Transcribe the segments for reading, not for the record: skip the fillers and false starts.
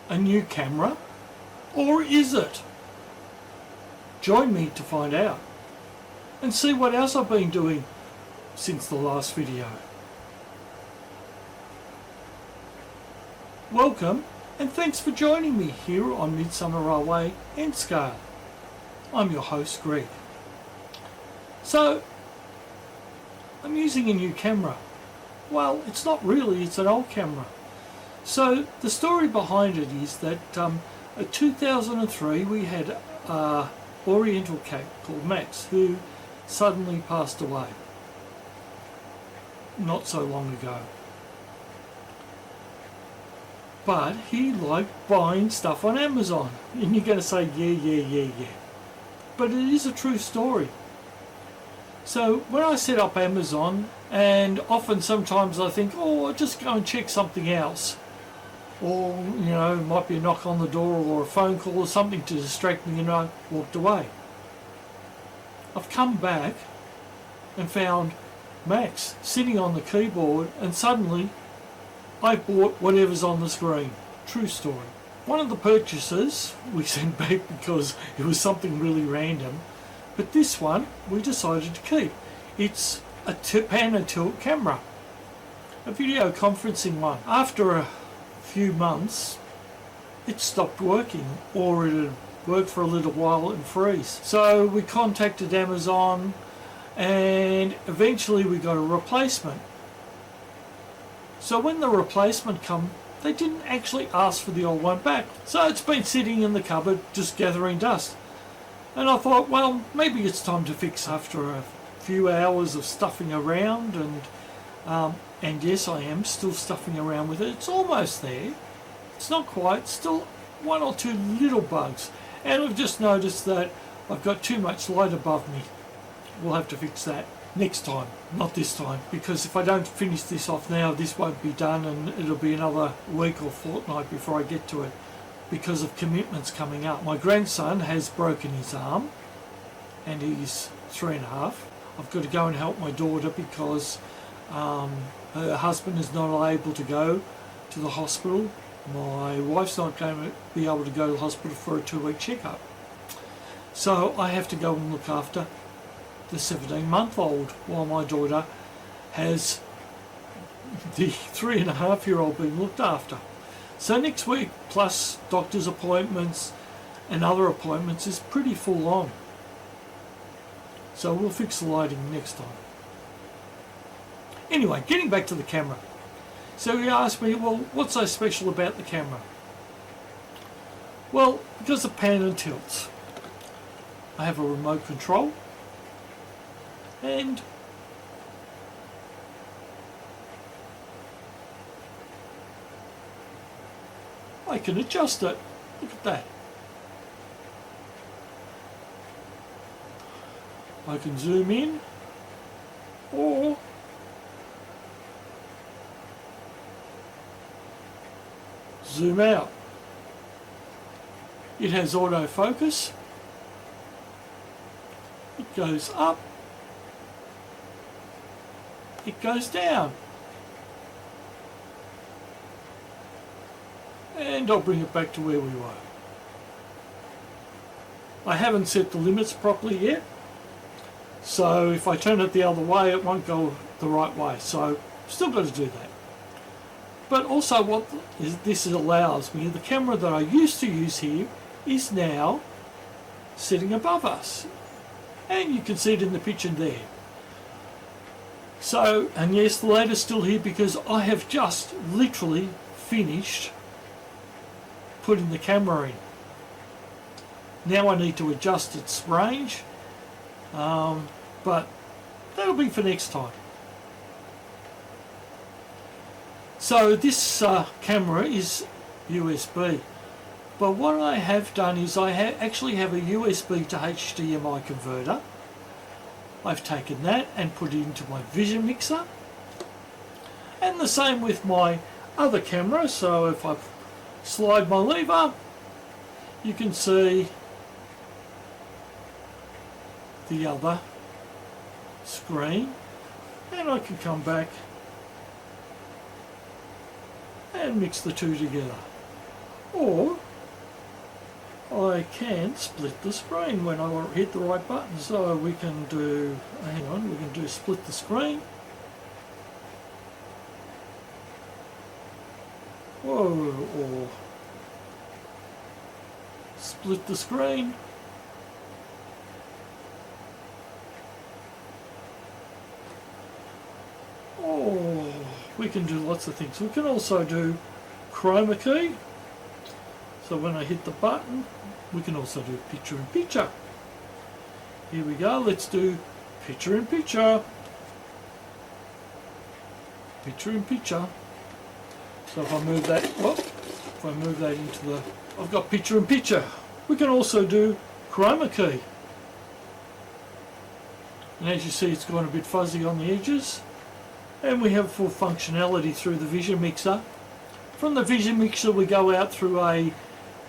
a new camera, or is it? Join me to find out and see what else I've been doing since the last video. Welcome and thanks for joining me here on Midsomerrailway and Scale. I'm your host Greg. So I'm using a new camera. Well, it's not really, it's an old camera. So the story behind it is that in 2003 we had a Oriental cat called Max who suddenly passed away not so long ago. But he liked buying stuff on Amazon. And you're going to say, yeah. But it is a true story. So when I set up Amazon, and often sometimes I think, oh, I'll just go and check something else. Or, you know, it might be a knock on the door or a phone call or something to distract me, and I walked away. I've come back and found Max sitting on the keyboard, and suddenly I bought whatever's on the screen. True story. One of the purchases we sent back because it was something really random, but this one we decided to keep. It's a pan and tilt camera, a video conferencing one. After a few months it stopped working, or it had worked for a little while and freeze. So we contacted Amazon and eventually we got a replacement. So when the replacement come, they didn't actually ask for the old one back. So it's been sitting in the cupboard just gathering dust. And I thought, well, maybe it's time to fix after a few hours of stuffing around. And yes, I am still stuffing around with it. It's almost there. It's not quite. Still one or two little bugs. And I've just noticed that I've got too much light above me. We'll have to fix that next time, not this time, because if I don't finish this off now, this won't be done, and it'll be another week or fortnight before I get to it because of commitments coming up. My grandson has broken his arm and he's 3.5. I've got to go and help my daughter because her husband is not able to go to the hospital. My wife's not going to be able to go to the hospital for a 2-week checkup. So I have to go and look after the 17-month-old while my daughter has the 3.5-year-old being looked after. So next week, plus doctor's appointments and other appointments, is pretty full on. So we'll fix the lighting next time. Anyway, getting back to the camera. So you asked me, well, what's so special about the camera? Well, because of pan and tilts. I have a remote control, and I can adjust it. Look at that. I can zoom in or zoom out. It has autofocus. It goes up. It goes down. And I'll bring it back to where we were. I haven't set the limits properly yet, so if I turn it the other way it won't go the right way, so still got to do that. But also what this allows me, the camera that I used to use here is now sitting above us, and you can see it in the picture there. So, and yes, the light is still here because I have just literally finished putting the camera in. Now I need to adjust its range, but that'll be for next time. So this camera is USB, but what I have done is I actually have a USB to HDMI converter. I've taken that and put it into my vision mixer, and the same with my other camera. So if I slide my lever, you can see the other screen, and I can come back and mix the two together. or I can split the screen when I hit the right button. So we can do, hang on, we can do split the screen. Whoa, or split the screen. Oh, we can do lots of things. We can also do chroma key. So when I hit the button, we can also do picture in picture. Here we go, let's do picture in picture. Picture in picture. So if I move that, if I move that into the, I've got picture in picture. We can also do chroma key. And as you see, it's gone a bit fuzzy on the edges. And we have full functionality through the vision mixer. From the vision mixer, we go out through a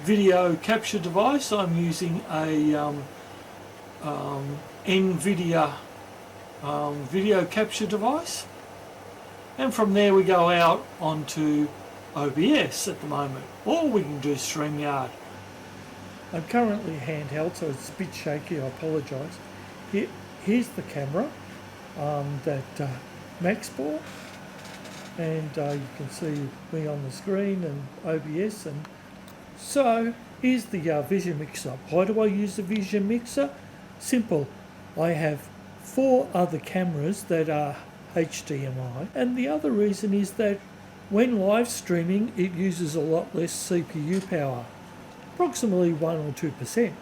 video capture device. I'm using a NVIDIA video capture device, and from there we go out onto OBS at the moment, or we can do StreamYard. I'm currently handheld, so it's a bit shaky, I apologise. Here's the camera that Max bought, and you can see me on the screen and OBS. And so here's the vision mixer. Why do I use the vision mixer? Simple. I have 4 other cameras that are HDMI, and the other reason is that when live streaming it uses a lot less CPU power, approximately 1 or 2%.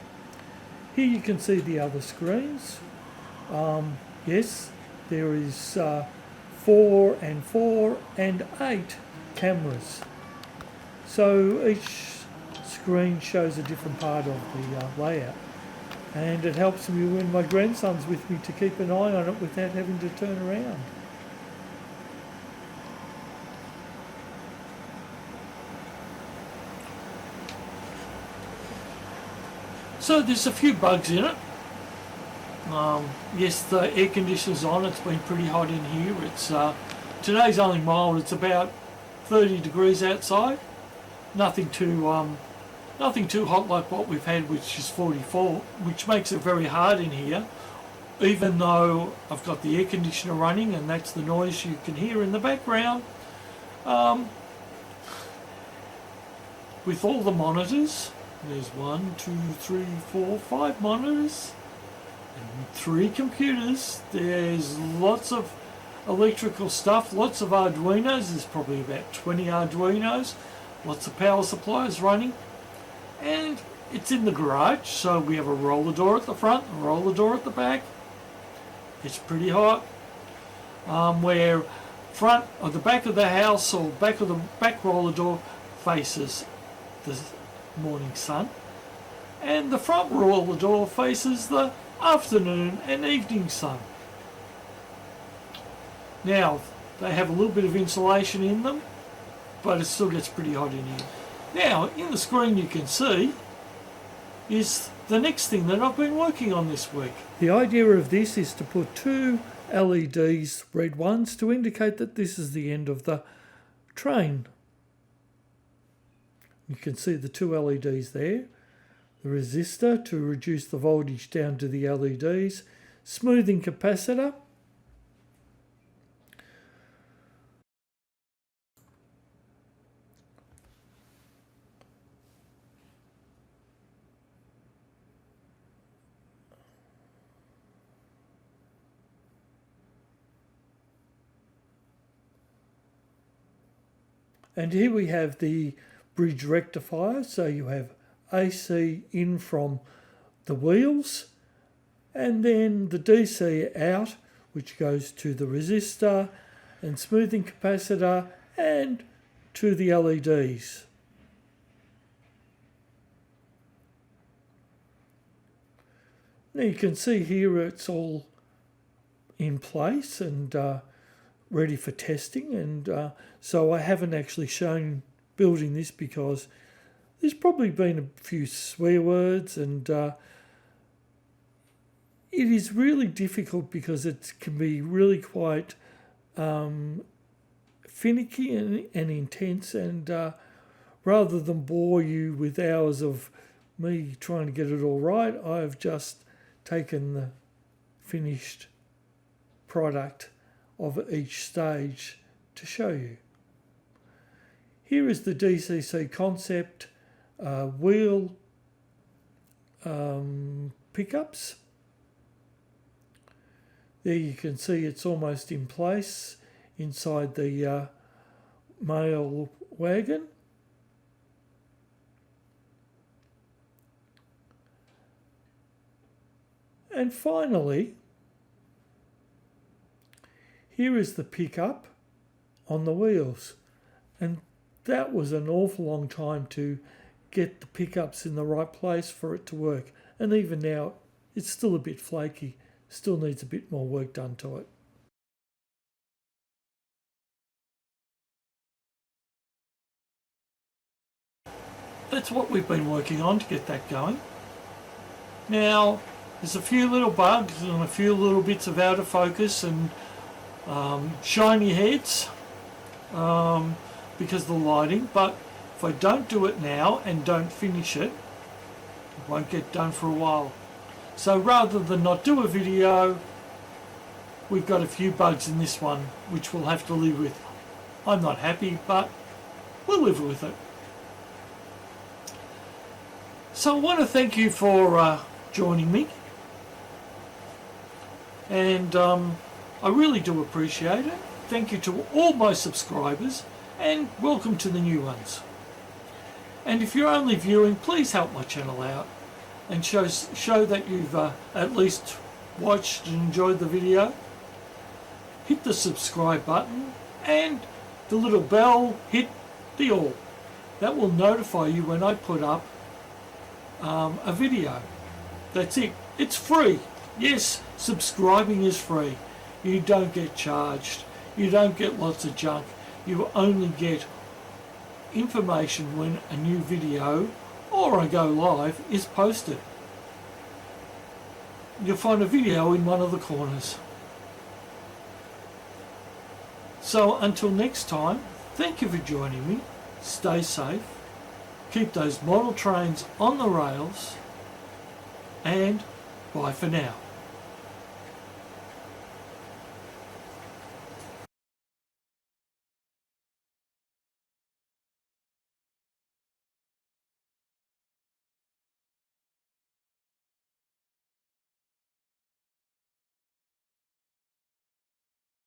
Here you can see the other screens. Yes, there is 4 and 4 and 8 cameras. So each screen shows a different part of the layout, and it helps me when my grandson's with me to keep an eye on it without having to turn around. So there's a few bugs in it. Yes, the air conditioner's on. It's been pretty hot in here. It's today's only mild. It's about 30 degrees outside. Nothing too hot like what we've had, which is 44, which makes it very hard in here. Even though I've got the air conditioner running, and that's the noise you can hear in the background. With all the monitors, there's 1, 2, 3, 4, 5 monitors and 3 computers. There's lots of electrical stuff, lots of Arduinos. There's probably about 20 Arduinos, lots of power supplies running, and it's in the garage. So we have a roller door at the front, a roller door at the back. It's pretty hot. Where front or the back of the house or back of the back roller door faces the morning sun, and the front roller door faces the afternoon and evening sun. Now they have a little bit of insulation in them, but it still gets pretty hot in here. Now in the screen you can see is the next thing that I've been working on this week. The idea of this is to put 2 LEDs, red ones, to indicate that this is the end of the train. You can see the 2 LEDs there. The resistor to reduce the voltage down to the LEDs. Smoothing capacitor. And here we have the bridge rectifier. So you have AC in from the wheels, and then the DC out, which goes to the resistor and smoothing capacitor and to the LEDs. Now you can see here it's all in place and ready for testing, and so I haven't actually shown building this because there's probably been a few swear words, and it is really difficult because it can be really quite finicky and intense, and rather than bore you with hours of me trying to get it all right, I've just taken the finished product of each stage to show you. Here is the DCC concept wheel pickups. There you can see it's almost in place inside the mail wagon. And finally, here is the pickup on the wheels. And that was an awful long time to get the pickups in the right place for it to work. And even now, it's still a bit flaky. Still needs a bit more work done to it. That's what we've been working on to get that going. Now, there's a few little bugs and a few little bits of out of focus and shiny heads because of the lighting, but if I don't do it now and don't finish it, it won't get done for a while. So rather than not do a video, we've got a few bugs in this one which we'll have to live with. I'm not happy, but we'll live with it. So I want to thank you for joining me, and I really do appreciate it. Thank you to all my subscribers, and welcome to the new ones. And if you're only viewing, please help my channel out and show that you've at least watched and enjoyed the video. Hit the subscribe button and the little bell, hit the all. That will notify you when I put up a video. That's it. It's free. Yes, subscribing is free. You don't get charged. You don't get lots of junk. You only get information when a new video or I go live is posted. You'll find a video in one of the corners. So until next time, thank you for joining me. Stay safe. Keep those model trains on the rails, and bye for now.